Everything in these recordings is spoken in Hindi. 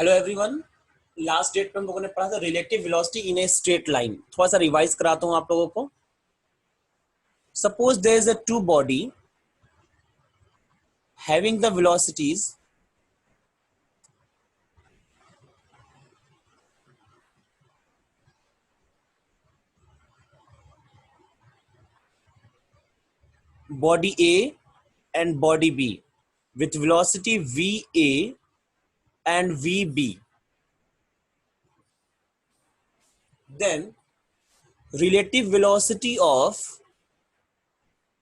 Hello everyone. लास्ट डेट पे हम लोगों ने पढ़ा था relative velocity in a straight line. थोड़ा सा रिवाइज कराता हूं आप लोगों को। Suppose there is a two body having the velocities body A and body B with velocity VA and VB. Then relative velocity of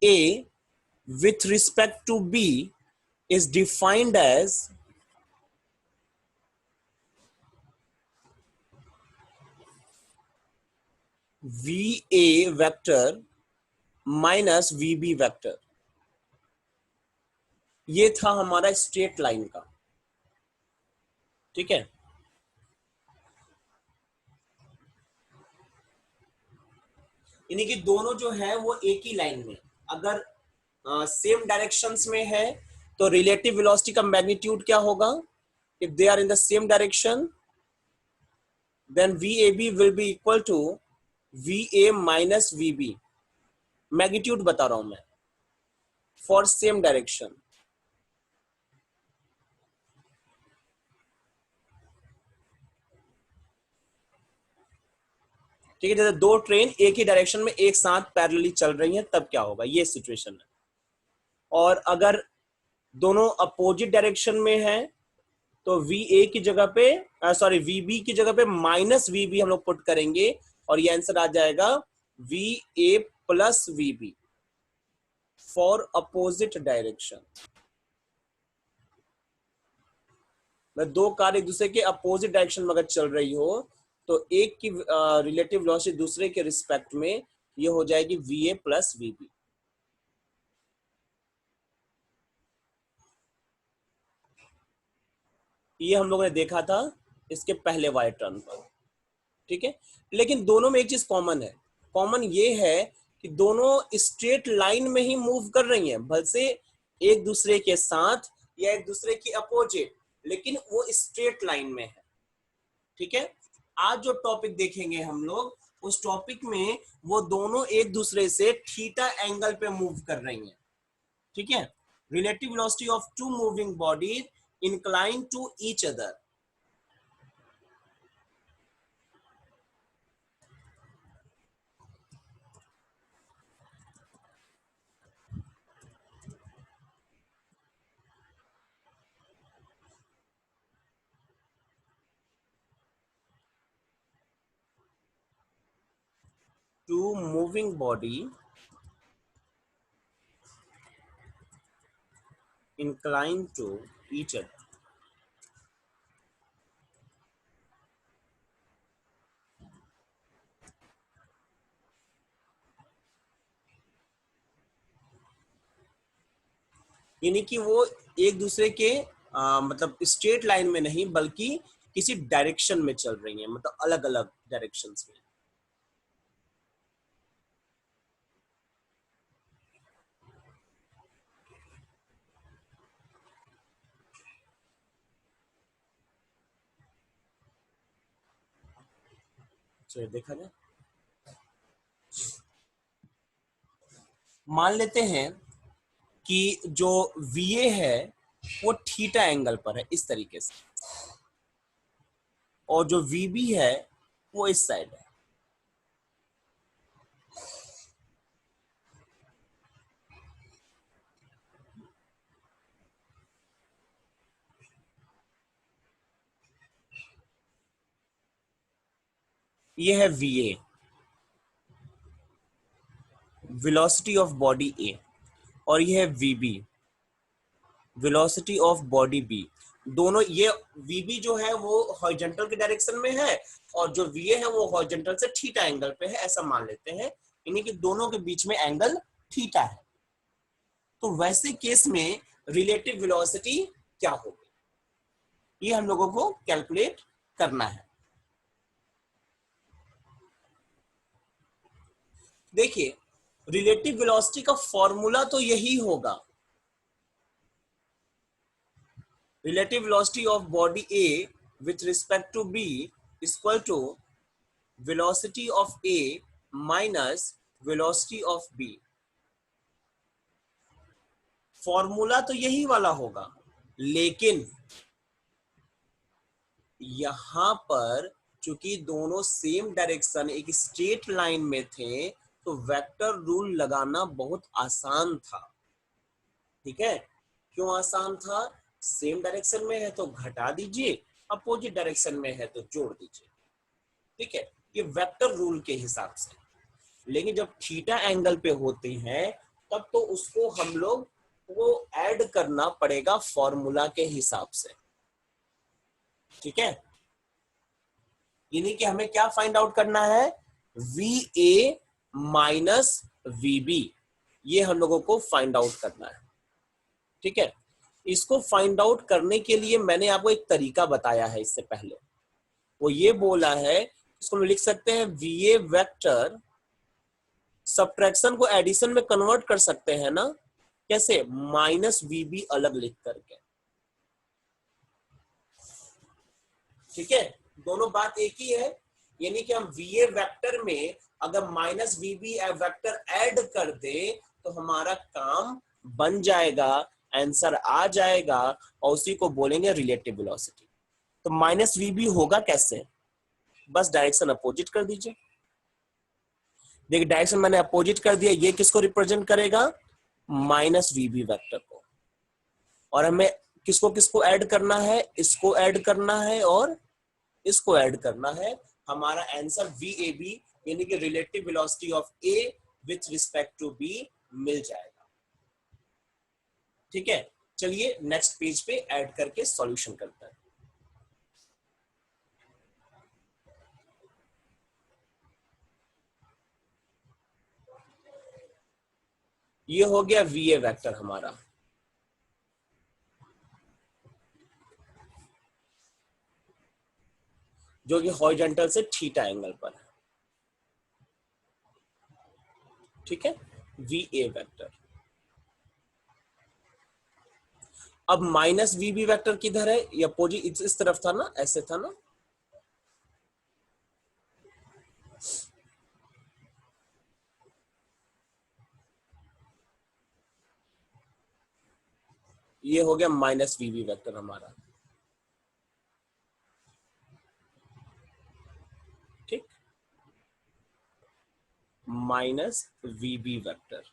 A with respect to B is defined as VA vector minus VB vector. ये था हमारा स्ट्रेट लाइन का। ठीक है, यानी कि दोनों जो है वो एक ही लाइन में, अगर सेम डायरेक्शंस में है तो रिलेटिव वेलोसिटी का मैग्नीट्यूड क्या होगा? If they are in the same direction then VAB will be equal to VA minus VB। Magnitude बता रहा हूं मैं फॉर सेम डायरेक्शन। ठीक है, जैसे दो ट्रेन एक ही डायरेक्शन में एक साथ पैरेलली चल रही हैं तब क्या होगा, ये सिचुएशन है। और अगर दोनों अपोजिट डायरेक्शन में है तो VA की जगह पे VB की जगह पे माइनस VB हम लोग पुट करेंगे और ये आंसर आ जाएगा VA plus VB for opposite direction. दो कार एक दूसरे के अपोजिट डायरेक्शन में अगर चल रही हो तो एक की रिलेटिव वेलोसिटी दूसरे के रिस्पेक्ट में ये हो जाएगी VA प्लस VB। ये हम लोगों ने देखा था इसके पहले वायर टर्न पर। ठीक है, लेकिन दोनों में एक चीज कॉमन है। कॉमन ये है कि दोनों स्ट्रेट लाइन में ही मूव कर रही हैं, भले से एक दूसरे के साथ या एक दूसरे के अपोजिट, लेकिन वो स्ट्रेट लाइन में है। ठीक है, आज जो टॉपिक देखेंगे हम लोग उस टॉपिक में वो दोनों एक दूसरे से थीटा एंगल पे मूव कर रही हैं। ठीक है, relative velocity of two moving body inclined to each other. Two moving body inclined to each other. यानी कि वो एक दूसरे के मतलब स्ट्रेट लाइन में नहीं बल्कि किसी डायरेक्शन में चल रही हैं, मतलब अलग अलग डायरेक्शंस में। चलिए देखा जाए, मान लेते हैं कि जो VA है वो थीटा एंगल पर है इस तरीके से, और जो VB है वो इस साइड है। ये है VA velocity of body A, और ये है VB velocity of body B। दोनों ये VB जो है वो हॉरिजॉन्टल के डायरेक्शन में है और जो VA है वो हॉरिजॉन्टल से थीटा एंगल पे है, ऐसा मान लेते हैं, यानी कि दोनों के बीच में एंगल थीटा है। तो वैसे केस में रिलेटिव वेलोसिटी क्या होगी ये हम लोगों को कैलकुलेट करना है। देखिए, रिलेटिव वेलोसिटी का फॉर्मूला तो यही होगा, relative velocity of body A with respect to B is equal to velocity of A minus velocity of B। Formula तो यही वाला होगा, लेकिन यहां पर चूंकि दोनों सेम डायरेक्शन एक स्ट्रेट लाइन में थे, तो वेक्टर रूल लगाना बहुत आसान था। ठीक है, क्यों आसान था? सेम डायरेक्शन में है तो घटा दीजिए, अपोजिट डायरेक्शन में है तो जोड़ दीजिए। ठीक है, ये वेक्टर रूल के हिसाब से। लेकिन जब थीटा एंगल पे होते हैं तब तो उसको हम लोग वो ऐड करना पड़ेगा फॉर्मूला के हिसाब से। ठीक है, यानी कि हमें क्या फाइंड आउट करना है? V A minus V B, ये हम लोगों को फाइंड आउट करना है। ठीक है, इसको फाइंड आउट करने के लिए मैंने आपको एक तरीका बताया है इससे पहले। वो ये बोला है, इसको हम लिख सकते हैं वी ए वेक्टर, सब्ट्रैक्शन को एडिशन में कन्वर्ट कर सकते हैं ना, कैसे? माइनस वी बी अलग लिख करके। ठीक है, दोनों बात एक ही है, यानी कि हम वी ए वेक्टर में अगर minus V B vector add कर दे तो हमारा काम बन जाएगा, आंसर आ जाएगा, और उसी को बोलेंगे रिलेटिव वेलोसिटी। तो माइनस वी बी होगा कैसे? बस डायरेक्शन अपोजिट कर दीजिए। देखिए डायरेक्शन मैंने अपोजिट कर दिया, ये किसको रिप्रेजेंट करेगा? माइनस वी बी वेक्टर को। और हमें किसको किसको ऐड करना है? इसको ऐड करना है और इसको ऐड करना है। हमारा आंसर वी ए बी यानी कि relative velocity of A with respect to B मिल जाएगा। ठीक है, चलिए नेक्स्ट पेज पे ऐड करके सॉल्यूशन करते हैं। ये हो गया वी ए वेक्टर हमारा, जो कि हॉरिजॉन्टल से थीटा एंगल पर है। ठीक है, वी ए वेक्टर। अब माइनस वी बी वेक्टर किधर है? ये अपोजिट इस तरफ था ना, ऐसे था ना। ये हो गया माइनस वी बी वेक्टर हमारा। ठीक, माइनस वी बी वेक्टर,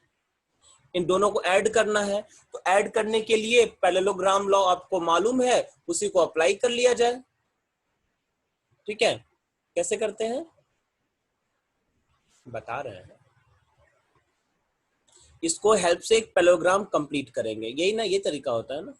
इन दोनों को ऐड करना है। तो ऐड करने के लिए पैरेललोग्राम लॉ आपको मालूम है, उसी को अप्लाई कर लिया जाए। ठीक है, कैसे करते हैं बता रहे हैं। इसको हेल्प से एक पैरेललोग्राम कंप्लीट करेंगे, यही ना, ये तरीका होता है ना।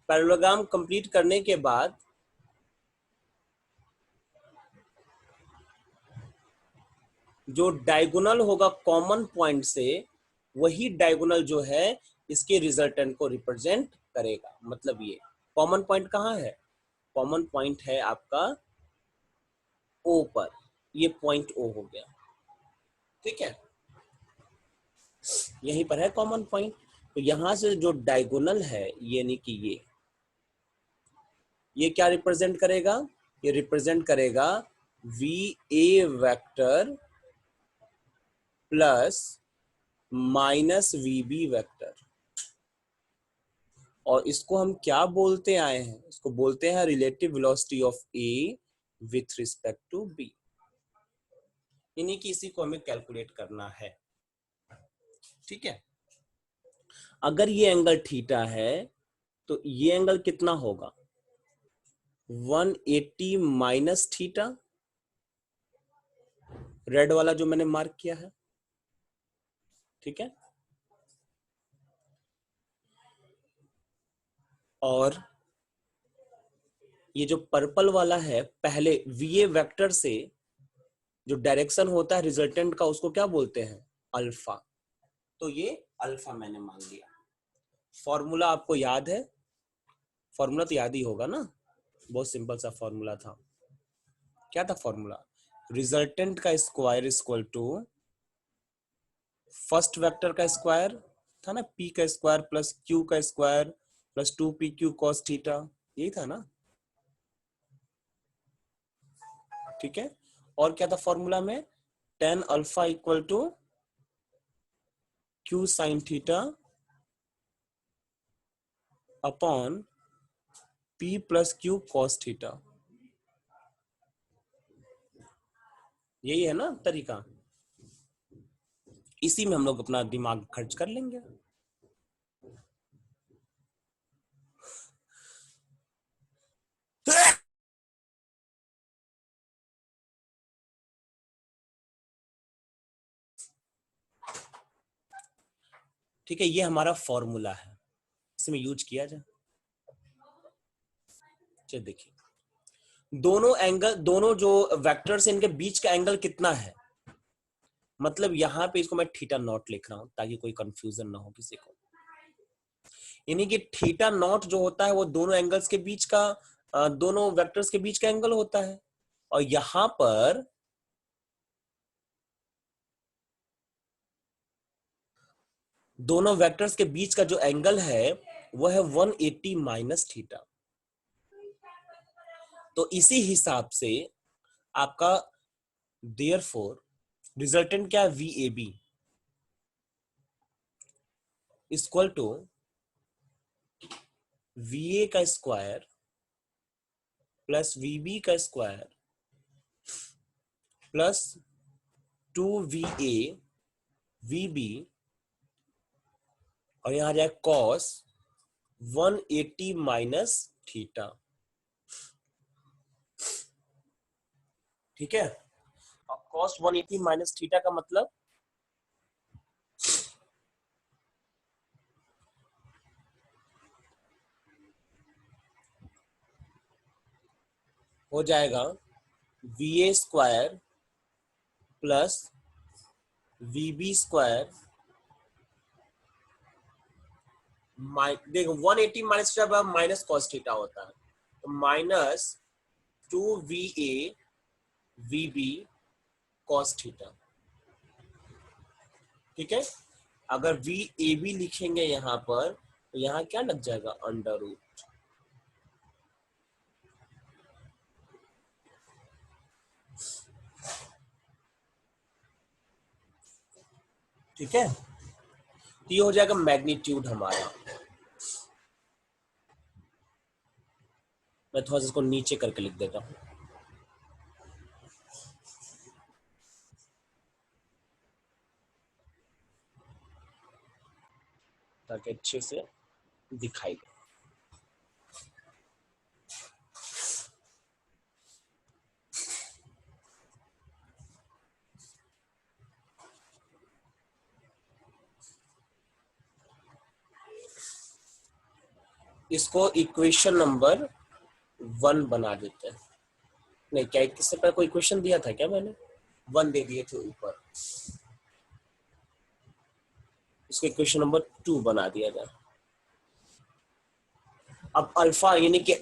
पैरेललोग्राम कंप्लीट करने के बाद जो डायगोनल होगा कॉमन पॉइंट से, वही डायगोनल जो है इसके रिजल्टेंट को रिप्रेजेंट करेगा। मतलब ये कॉमन पॉइंट कहाँ है? कॉमन पॉइंट है आपका ओ पर, ये पॉइंट ओ हो गया। ठीक है, यहीं पर है कॉमन पॉइंट। तो यहां से जो डायगोनल है यानी कि ये क्या रिप्रेजेंट करेगा? ये रिप्रेजेंट करेगा V A vector plus minus V B vector. और इसको हम क्या बोलते आए हैं? इसको बोलते हैं relative velocity of A with respect to B, यानी कि इसी को हमें कैलकुलेट करना है। ठीक है, अगर ये एंगल थीटा है तो ये एंगल कितना होगा? 180 माइनस थीटा, रेड वाला जो मैंने मार्क किया है। ठीक है, और ये जो पर्पल वाला है, पहले वीए वेक्टर से जो डायरेक्शन होता है रिजल्टेंट का, उसको क्या बोलते हैं? अल्फा। तो ये अल्फा मैंने मान लिया। फॉर्मूला आपको याद है? फॉर्मूला तो याद ही होगा ना, बहुत सिंपल सा फॉर्मूला था। क्या था फॉर्मूला? रिजल्टेंट का square equal to first vector का स्क्वायर था ना, p का स्क्वायर प्लस q का square plus 2pq cos theta, यही था ना? ठीक है। और क्या था फॉर्मूला में? tan alpha equal to q sin theta upon p plus q cos theta. यही है ना तरीका? इसी में हम लोग अपना दिमाग खर्च कर लेंगे। ठीक है, ये हमारा फॉर्मूला है, इसमें यूज किया जाए। चलिए देखिए, दोनों एंगल, दोनों जो वेक्टर्स इनके बीच का एंगल कितना है? मतलब यहां पे इसको मैं थीटा नॉट लिख रहा हूं ताकि कोई कंफ्यूजन ना हो किसी को। यानी कि थीटा नॉट जो होता है वो दोनों एंगल्स के बीच का, दोनों वेक्टर्स के बीच का एंगल होता है। और यहां पर दोनों वेक्टर्स के बीच का जो एंगल है वो है 180 माइनस थीटा। तो इसी हिसाब से आपका देयरफॉर रिजल्टेंट क्या है? V A B equal to V A का स्क्वायर प्लस वी बी का स्क्वायर प्लस 2va vb और यहां आ जाए cos 180 माइनस थीटा। ठीक है। अब cos 180 माइनस थीटा का मतलब हो जाएगा va square plus vb square, देखो 180 minus theta minus cos theta होता है, तो minus 2va vb cos theta. ठीक है। अगर वी ए बी लिखेंगे यहां पर तो यहां क्या लग जाएगा? Under root. ठीक है, तो ये हो जाएगा मैग्नीट्यूड हमारा। मैं थोड़ा सा इसको नीचे करके लिख देता हूं ताकि अच्छे से दिखाई दे। इसको इक्वेशन नंबर 1 बना देते हैं। नहीं, क्या इससे पहले कोई क्वेश्चन दिया था क्या मैंने? 1 दे दिए थे ऊपर, इसको इक्वेशन नंबर 2 बना दिया जाए। अब अल्फा यानी कि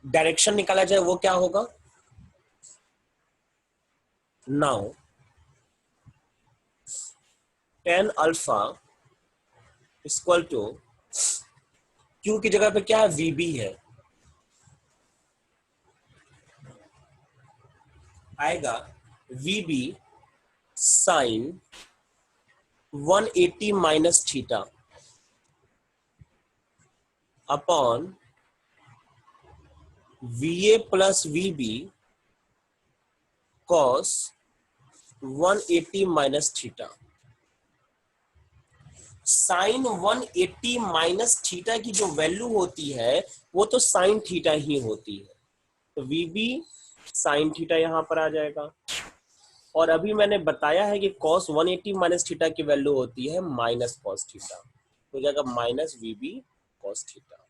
डायरेक्शन निकाला जाए, वो क्या होगा? Now tan alpha equal to Q की जगह पे क्या है? वीबी है, आएगा VB sine 180 minus theta upon V A plus VB cos 180 minus theta. Sine 180 minus theta की जो वैल्यू होती है वो तो साइन थीटा ही होती है, तो वीबी साइन थीटा यहां पर आ जाएगा। और अभी मैंने बताया है कि cos 180 माइनस थीटा की वैल्यू होती है माइनस कॉस थीटा, तो हो जाएगा माइनस वीबी कॉस थीटा।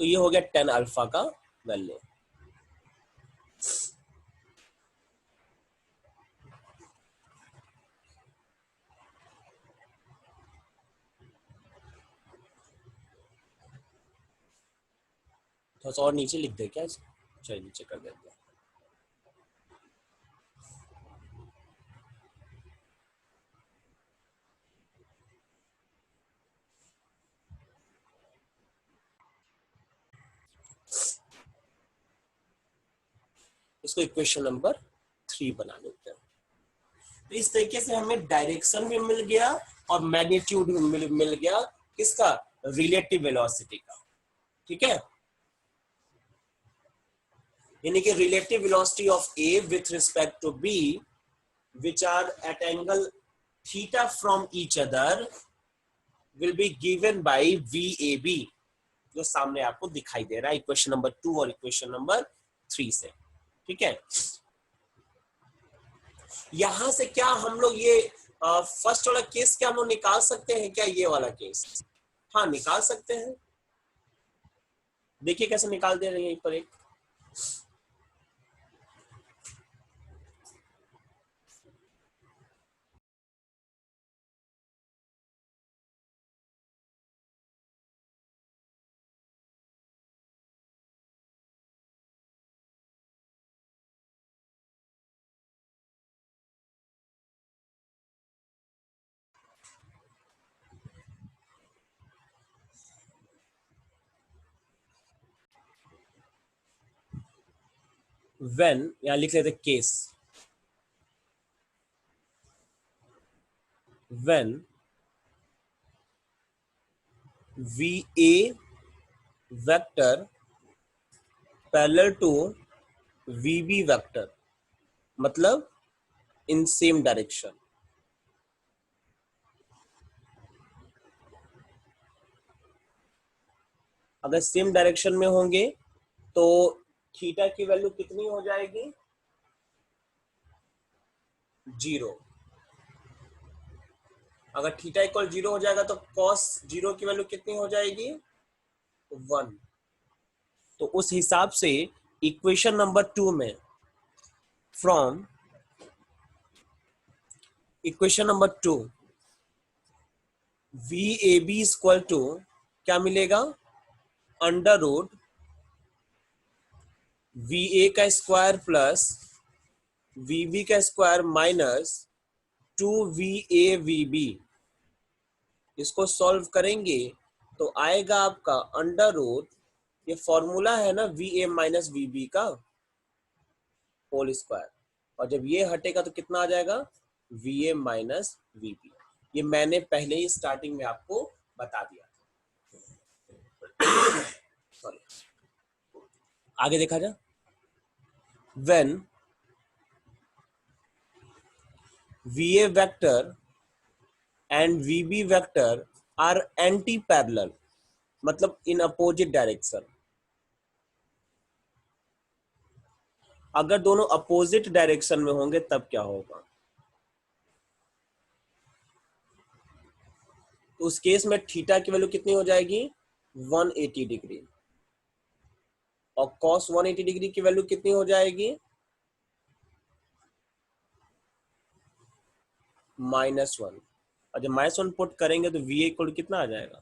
तो ये हो गया tan अल्फा का वैल्यू। बस और नीचे लिख दे क्या? चलिए नीचे कर देते हैं। इसको इक्वेशन नंबर 3 बना लेते हैं। तो इस तरीके से हमें डायरेक्शन भी मिल गया और मैग्नीट्यूड भी मिल गया किसका? रिलेटिव वेलोसिटी का। ठीक है, यानी कि relative velocity of A with respect to B which are at angle theta from each other will be given by VAB, जो सामने आपको दिखाई दे रहा है इक्वेशन नंबर 2 और इक्वेशन नंबर 3 से। ठीक है, यहां से क्या हम लोग ये फर्स्ट वाला केस क्या हम लोग निकाल सकते हैं क्या? ये वाला केस हाँ निकाल सकते हैं। देखिए कैसे निकाल दे रहे हैं पर एक। व्हेन यहां लिख लेते case, when VA vector parallel to VB vector, मतलब इन सेम डायरेक्शन। अगर सेम डायरेक्शन में होंगे तो थीटा की वैल्यू कितनी हो जाएगी? 0। अगर थीटा इक्वल 0 हो जाएगा तो कॉस 0 की वैल्यू कितनी हो जाएगी? 1। तो उस हिसाब से इक्वेशन नंबर 2 में from equation number 2 VAB equal to क्या मिलेगा? अंडर रूट VA का स्क्वायर प्लस VB का स्क्वायर माइनस 2VAVB। इसको सॉल्व करेंगे तो आएगा आपका अंडर रूट, ये फॉर्मूला है ना VA माइनस VB का होल स्क्वायर, और जब ये हटेगा तो कितना आ जाएगा? VA minus VB। ये मैंने पहले ही स्टार्टिंग में आपको बता दिया। सॉरी, आगे देखा जाए। When VA vector and VB vector are anti parallel, मतलब इन अपोजिट डायरेक्शन। अगर दोनों अपोजिट डायरेक्शन में होंगे तब क्या होगा? तो उस केस में थीटा की वैल्यू कितनी हो जाएगी? 180 डिग्री। और कॉस 180 डिग्री की वैल्यू कितनी हो जाएगी? -1। और जब -1 पुट करेंगे तो VA इक्वल कितना आ जाएगा?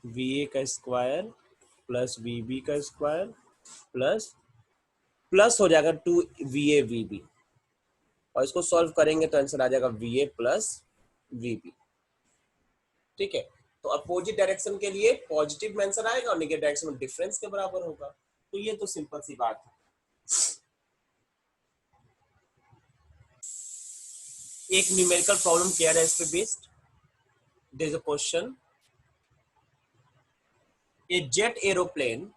VA का स्क्वायर प्लस VB का स्क्वायर प्लस प्लस हो जाएगा 2VAVB, और इसको सॉल्व करेंगे तो आंसर आ जाएगा VA प्लस VB। ठीक है, तो अपोजिट डायरेक्शन के लिए पॉजिटिव में आंसर आएगा और नेगेटिव डायरेक्शन में डिफरेंस के बराबर होगा। तो ये तो सिंपल सी बात है। एक न्यूमेरिकल प्रॉब्लम किया है इस पे based. There is a question, a jet aeroplane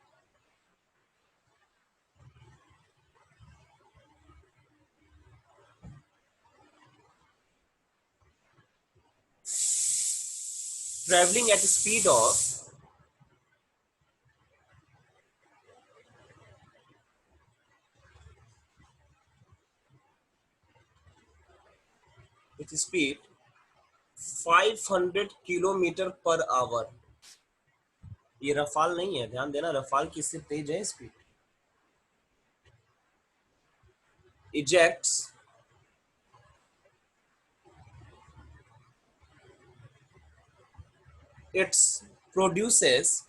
traveling at a speed of 500 kilometre per hour. ये रफाल नहीं है, ध्यान देना, रफाल किससे तेज है speed. ejects its produces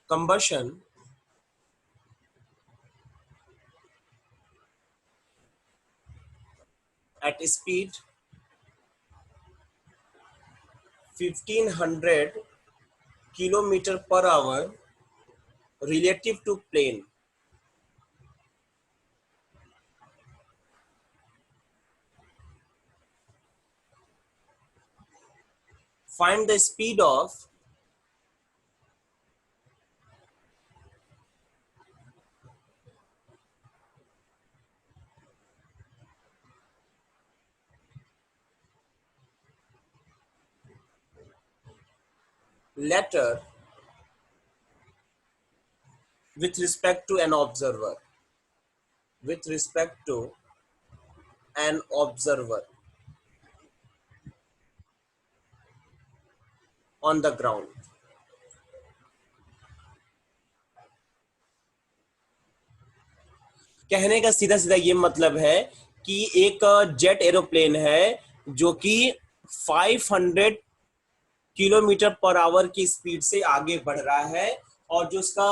combustion at speed 1500 kilometer per hour relative to plane. Find the speed of letter with respect to an observer. With respect to an observer on the ground. कहने का सीधा सीधा ये मतलब है कि एक जेट एरोप्लेन है जो कि 500 किलोमीटर पर आवर की स्पीड से आगे बढ़ रहा है और जो उसका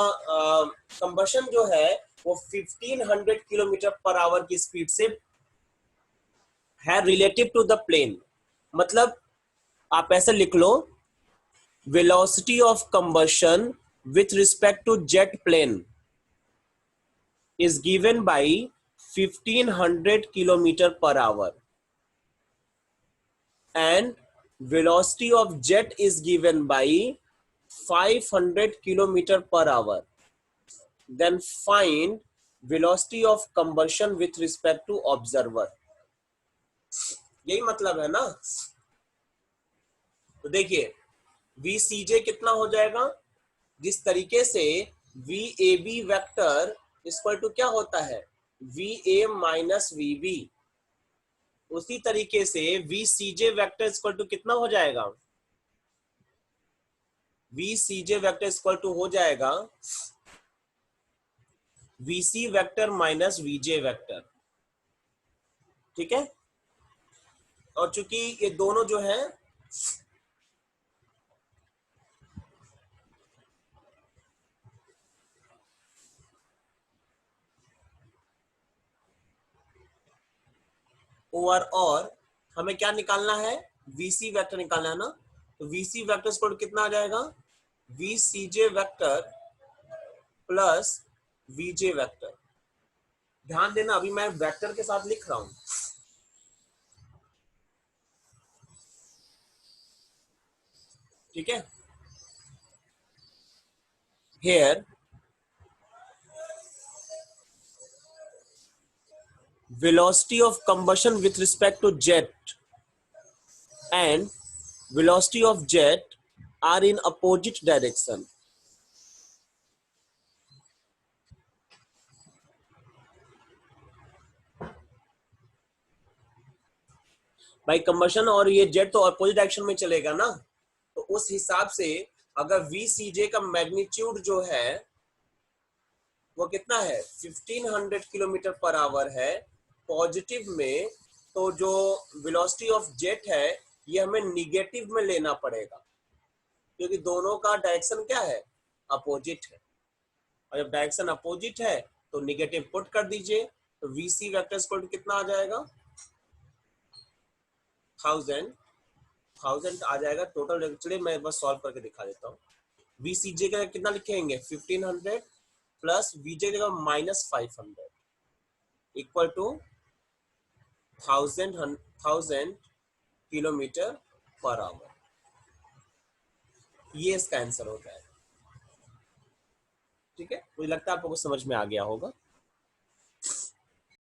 कंबशन जो है वो 1500 किलोमीटर पर आवर की स्पीड से है रिलेटिव टू द प्लेन. मतलब आप ऐसे लिख लो, velocity of combustion with respect to jet plane is given by 1500 kilometer per hour and velocity of jet is given by 500 kilometer per hour. Then find velocity of combustion with respect to observer. यही मतलब है ना. तो देखिए VCJ कितना हो जाएगा, जिस तरीके से VAB वेक्टर इक्वल टू क्या होता है VA माइनस VB, उसी तरीके से VCJ वेक्टर इक्वल टू कितना हो जाएगा, VCJ वेक्टर इक्वल टू हो जाएगा VC vector minus VJ vector. ठीक है. और चूंकि ये दोनों जो है और हमें क्या निकालना है, VC वेक्टर निकालना है ना. तो VC वेक्टर इक्वल टू कितना आ जाएगा, VCJ vector plus VJ vector. ध्यान देना अभी मैं वेक्टर के साथ लिख रहा हूं. ठीक है. Here velocity of combustion with respect to jet and velocity of jet are in opposite direction. भाई कंबशन और ये जेट तो अपोजिट डायरेक्शन में चलेगा ना, तो उस हिसाब से अगर VCJ का मैग्नीट्यूड जो है वो कितना है 1500 किलोमीटर पर आवर है पॉजिटिव में, तो जो वेलोसिटी ऑफ जेट है ये हमें निगेटिव में लेना पड़ेगा क्योंकि दोनों का डायरेक्शन क्या है, अपोजिट है. और जब डायरेक्शन अपोजिट है तो निगेटिव पुट कर दीजिए, तो VC वेक्टर इक्वल टू कितना आ जाएगा 1000 आ जाएगा टोटल. चलिए मैं बस सॉल्व करके दिखा देता हूँ. VCJ का कितना लिखेंगे 1500 प्लस VJ का minus 500 equal to 1000 kilometre per hour. ये इसका आंसर होता है. ठीक है, मुझे लगता है आपको कुछ समझ में आ गया होगा.